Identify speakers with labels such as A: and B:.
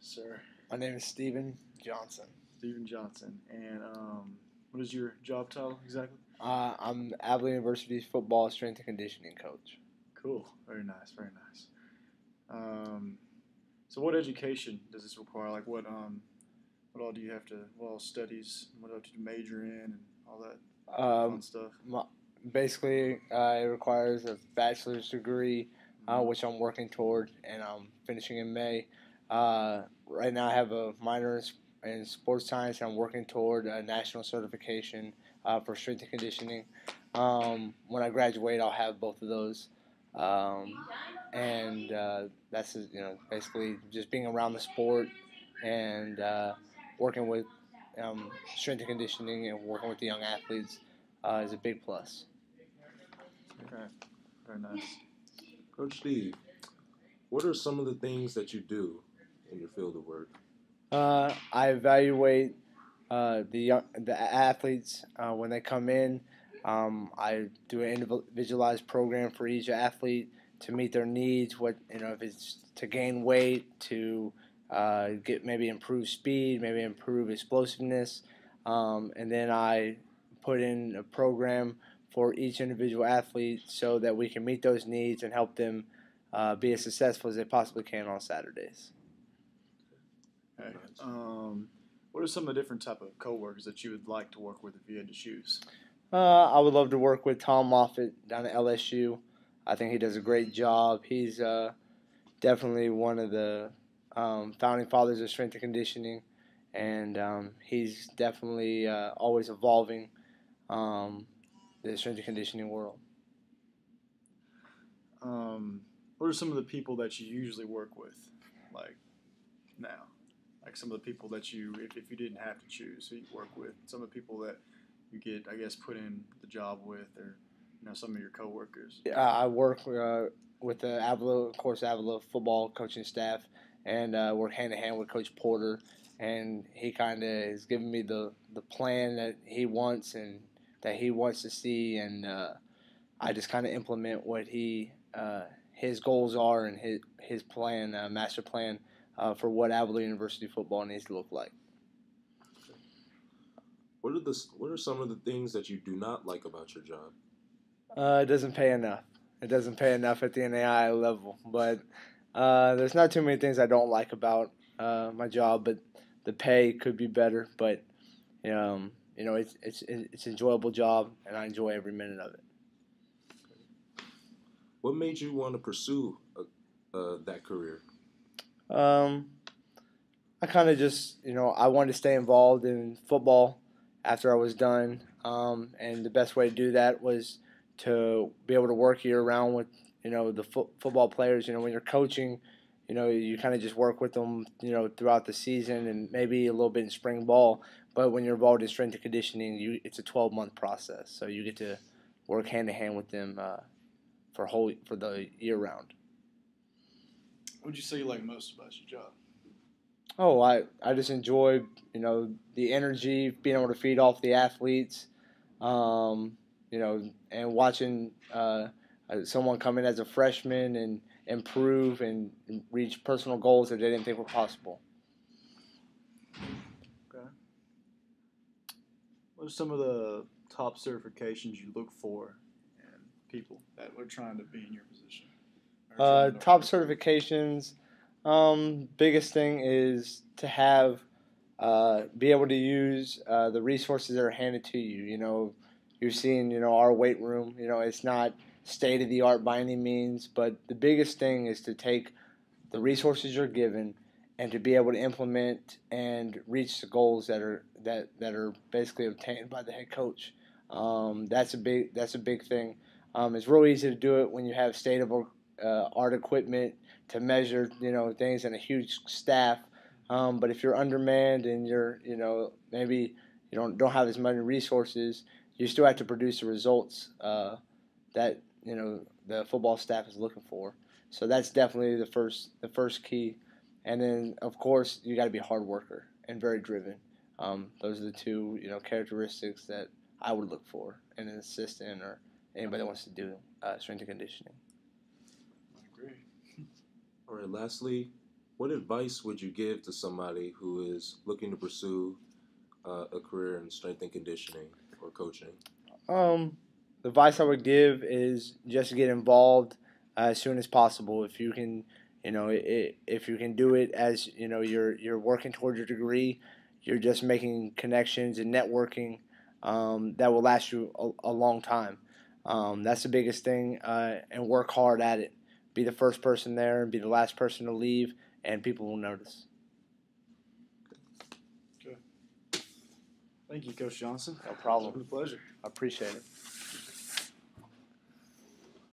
A: sir?
B: My name is Steven Johnson.
A: Steven Johnson. And what is your job title exactly?
B: I'm Abilene University's football strength and conditioning coach.
A: Cool. Very nice. Very nice. So what education does this require? Like what all do you have to? What all studies? What do you have to major in and all that fun stuff?
B: Basically, it requires a bachelor's degree, which I'm working toward, and I'm finishing in May. Right now, I have a minor in sports science, and I'm working toward a national certification for strength and conditioning. When I graduate, I'll have both of those, and that's basically just being around the sport and working with strength and conditioning and working with the young athletes is a big plus.
A: Okay, very nice.
C: Coach Steve, what are some of the things that you do in your field of work?
B: I evaluate the athletes when they come in. I do an individualized program for each athlete to meet their needs. If it's to gain weight, to get maybe improve speed, maybe improve explosiveness, and then I put in a program for each individual athlete so that we can meet those needs and help them be as successful as they possibly can on Saturdays.
A: Okay. What are some of the different type of coworkers that you would like to work with if you had to choose?
B: I would love to work with Tom Moffitt down at LSU. I think he does a great job. He's definitely one of the founding fathers of strength and conditioning, and he's definitely always evolving the strength and conditioning world.
A: What are some of the people that you usually work with, like now? Like some of the people that you, if you didn't have to choose, who you work with, some of the people that you get, I guess, put in the job with, or some of your coworkers.
B: I work with the Avila football coaching staff, and work hand in hand with Coach Porter, and he kind of has given me the plan that he wants and that he wants to see, and I just kind of implement what his goals are and his plan, master plan for what Avila University football needs to look like.
C: What are some of the things that you do not like about your job?
B: It doesn't pay enough. It doesn't pay enough at the NAI level. But there's not too many things I don't like about my job. But the pay could be better. But it's an enjoyable job, and I enjoy every minute of it.
C: What made you want to pursue that career?
B: I kind of just I wanted to stay involved in football after I was done, and the best way to do that was to be able to work year round with the football players. When you're coaching, you kind of just work with them throughout the season and maybe a little bit in spring ball. But when you're involved in strength and conditioning, it's a 12-month process, so you get to work hand in hand with them for the year round.
A: What would you say you like most about your job?
B: Oh, I just enjoy the energy, being able to feed off the athletes, and watching someone come in as a freshman and improve and reach personal goals that they didn't think were possible.
A: Okay. What are some of the top certifications you look for in people that are trying to be in your position?
B: Top certifications. Biggest thing is to have be able to use the resources that are handed to you. You're seeing our weight room. It's not state of the art by any means, but the biggest thing is to take the resources you're given and to be able to implement and reach the goals that are basically obtained by the head coach. That's a big thing. It's real easy to do it when you have state of art equipment to measure things and a huge staff. But if you're undermanned and you're maybe you don't have as many resources, you still have to produce the results that the football staff is looking for. So that's definitely the first key. And then of course you got to be a hard worker and very driven. Those are the two characteristics that I would look for in an assistant or anybody that wants to do strength and conditioning.
A: I agree.
C: All right. Lastly, What advice would you give to somebody who is looking to pursue a career in strength and conditioning or coaching?
B: The advice I would give is just get involved as soon as possible. If you can, if you can do it as you're working towards your degree, you're just making connections and networking that will last you a long time. That's the biggest thing, and work hard at it. Be the first person there and be the last person to leave, and people will notice.
A: Thank you, Coach Johnson.
B: No problem.
A: It's been a pleasure.
B: I appreciate it.